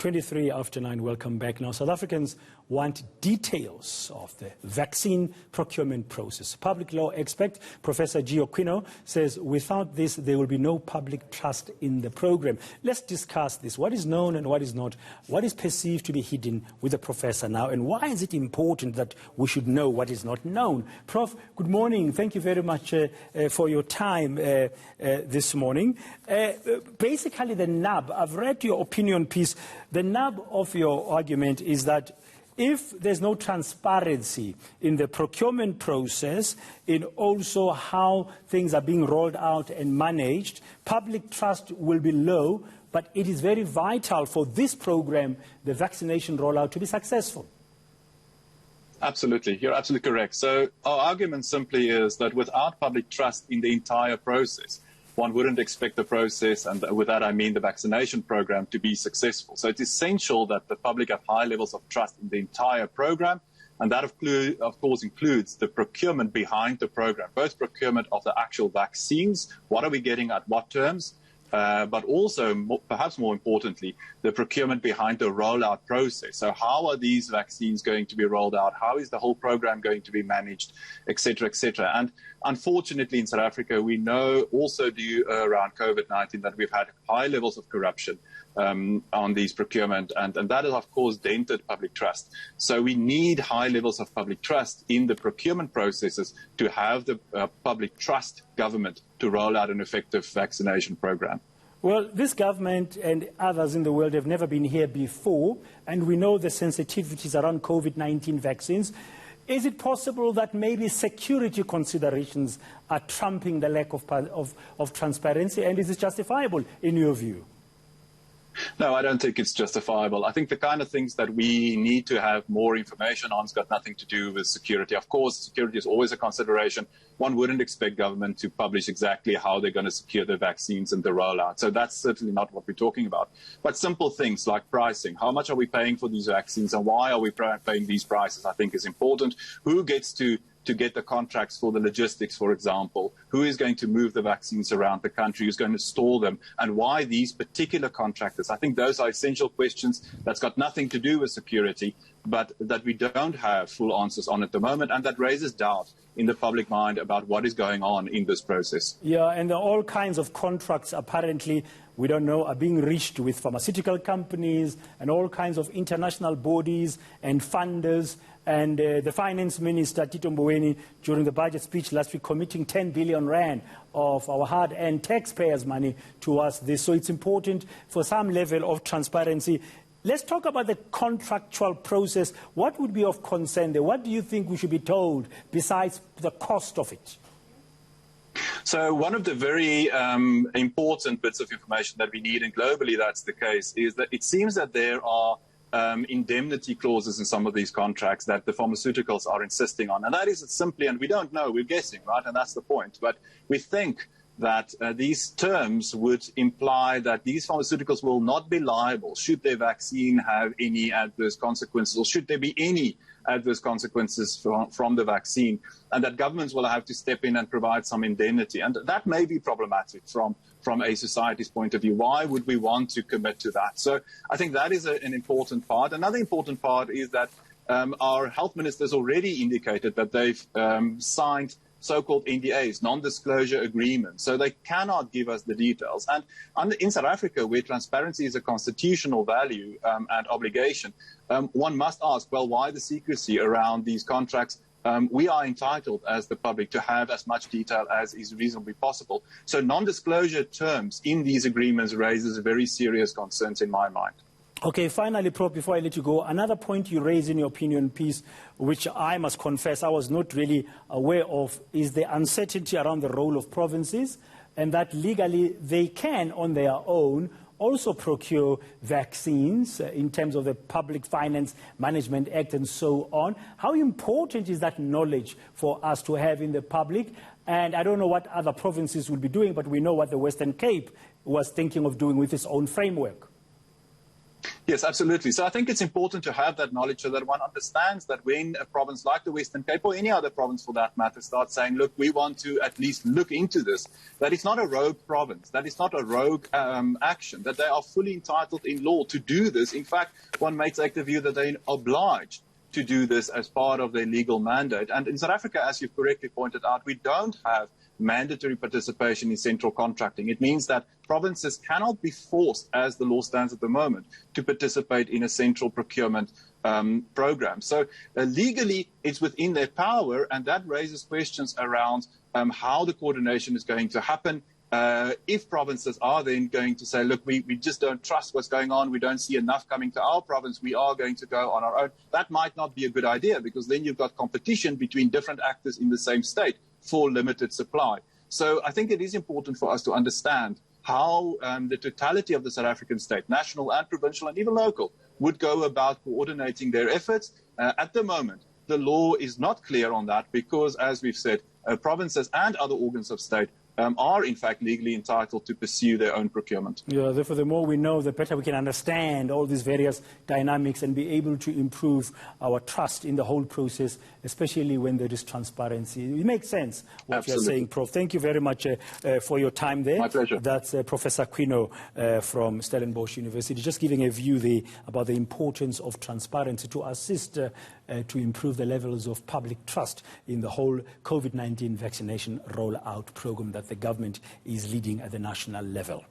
23 after 9, welcome back. Now, South Africans want details of the vaccine procurement process. Public law expert Professor Geo Quinot says without this, there will be no public trust in the program. Let's discuss this. What is known and what is not? What is perceived to be hidden with the professor now? And why is it important that we should know what is not known? Prof, good morning. Thank you very much for your time this morning. Basically, the nub, I've read your opinion piece. The nub of your argument is that if there's no transparency in the procurement process, in also how things are being rolled out and managed, public trust will be low, but it is very vital for this program, the vaccination rollout, to be successful. Absolutely. You're absolutely correct. So our argument simply is that without public trust in the entire process, one wouldn't expect the process, and with that I mean the vaccination program, to be successful. So it's essential that the public have high levels of trust in the entire program, and that of course includes the procurement behind the program, both procurement of the actual vaccines, what are we getting at what terms, but also, perhaps more importantly, the procurement behind the rollout process. So how are these vaccines going to be rolled out? How is the whole program going to be managed, et cetera, et cetera? And unfortunately, in South Africa, we know also due around COVID-19 that we've had high levels of corruption on these procurement, and that has, of course, dented public trust. So we need high levels of public trust in the procurement processes to have the public trust government to roll out an effective vaccination program. Well, this government and others in the world have never been here before, and we know the sensitivities around COVID-19 vaccines. Is it possible that maybe security considerations are trumping the lack of transparency, and is it justifiable in your view? No, I don't think it's justifiable. I think the kind of things that we need to have more information on has got nothing to do with security. Of course, security is always a consideration. One wouldn't expect government to publish exactly how they're going to secure the vaccines and the rollout. So that's certainly not what we're talking about. But simple things like pricing. How much are we paying for these vaccines and why are we paying these prices, I think is important. Who gets to get the contracts for the logistics, for example? Who is going to move the vaccines around the country? Who's going to store them? And why these particular contractors? I think those are essential questions that's got nothing to do with security, but that we don't have full answers on at the moment, and that raises doubt in the public mind about what is going on in this process. Yeah, and all kinds of contracts apparently, we don't know, are being reached with pharmaceutical companies and all kinds of international bodies and funders. And the finance minister, Dan Moyane, during the budget speech last week, committing 10 billion rand of our hard-earned taxpayers' money towards this. So it's important for some level of transparency. Let's talk about the contractual process. What would be of concern there? What do you think we should be told besides the cost of it? So one of the very important bits of information that we need, and globally that's the case, is that it seems that there are indemnity clauses in some of these contracts that the pharmaceuticals are insisting on. And that is simply, and we don't know, we're guessing, right? And that's the point. But we think that these terms would imply that these pharmaceuticals will not be liable should their vaccine have any adverse consequences, or should there be any adverse consequences from the vaccine, and that governments will have to step in and provide some indemnity. And that may be problematic from a society's point of view. Why would we want to commit to that? So I think that is an important part. Another important part is that our health ministers already indicated that they've signed so-called NDAs, non-disclosure agreements, so they cannot give us the details. And in South Africa, where transparency is a constitutional value and obligation, one must ask, well, why the secrecy around these contracts? We are entitled as the public to have as much detail as is reasonably possible. So non-disclosure terms in these agreements raises very serious concerns in my mind. Okay, finally, Prof, before I let you go, another point you raised in your opinion piece, which I must confess I was not really aware of, is the uncertainty around the role of provinces, and that legally they can, on their own, also procure vaccines in terms of the Public Finance Management Act and so on. How important is that knowledge for us to have in the public? And I don't know what other provinces will be doing, but we know what the Western Cape was thinking of doing with its own framework. Yes, absolutely. So I think it's important to have that knowledge so that one understands that when a province like the Western Cape, or any other province for that matter, starts saying, look, we want to at least look into this, that it's not a rogue province, that it's not a rogue action, that they are fully entitled in law to do this. In fact, one may take the view that they're obliged to do this as part of their legal mandate. And in South Africa, as you've correctly pointed out, we don't have mandatory participation in central contracting. It means that provinces cannot be forced, as the law stands at the moment, to participate in a central procurement program. So legally, it's within their power, and that raises questions around how the coordination is going to happen. If provinces are then going to say, look, we just don't trust what's going on, we don't see enough coming to our province, we are going to go on our own, that might not be a good idea, because then you've got competition between different actors in the same state for limited supply. So I think it is important for us to understand how the totality of the South African state, national and provincial and even local, would go about coordinating their efforts. At the moment, the law is not clear on that because, as we've said, provinces and other organs of state are in fact legally entitled to pursue their own procurement. Yeah, therefore, the more we know, the better we can understand all these various dynamics and be able to improve our trust in the whole process, especially when there is transparency. It makes sense what Absolutely. you're saying, Prof. Thank you very much for your time there. My pleasure. That's Professor Quinot from Stellenbosch University, just giving a view there about the importance of transparency to assist to improve the levels of public trust in the whole COVID-19 vaccination rollout program that the government is leading at the national level.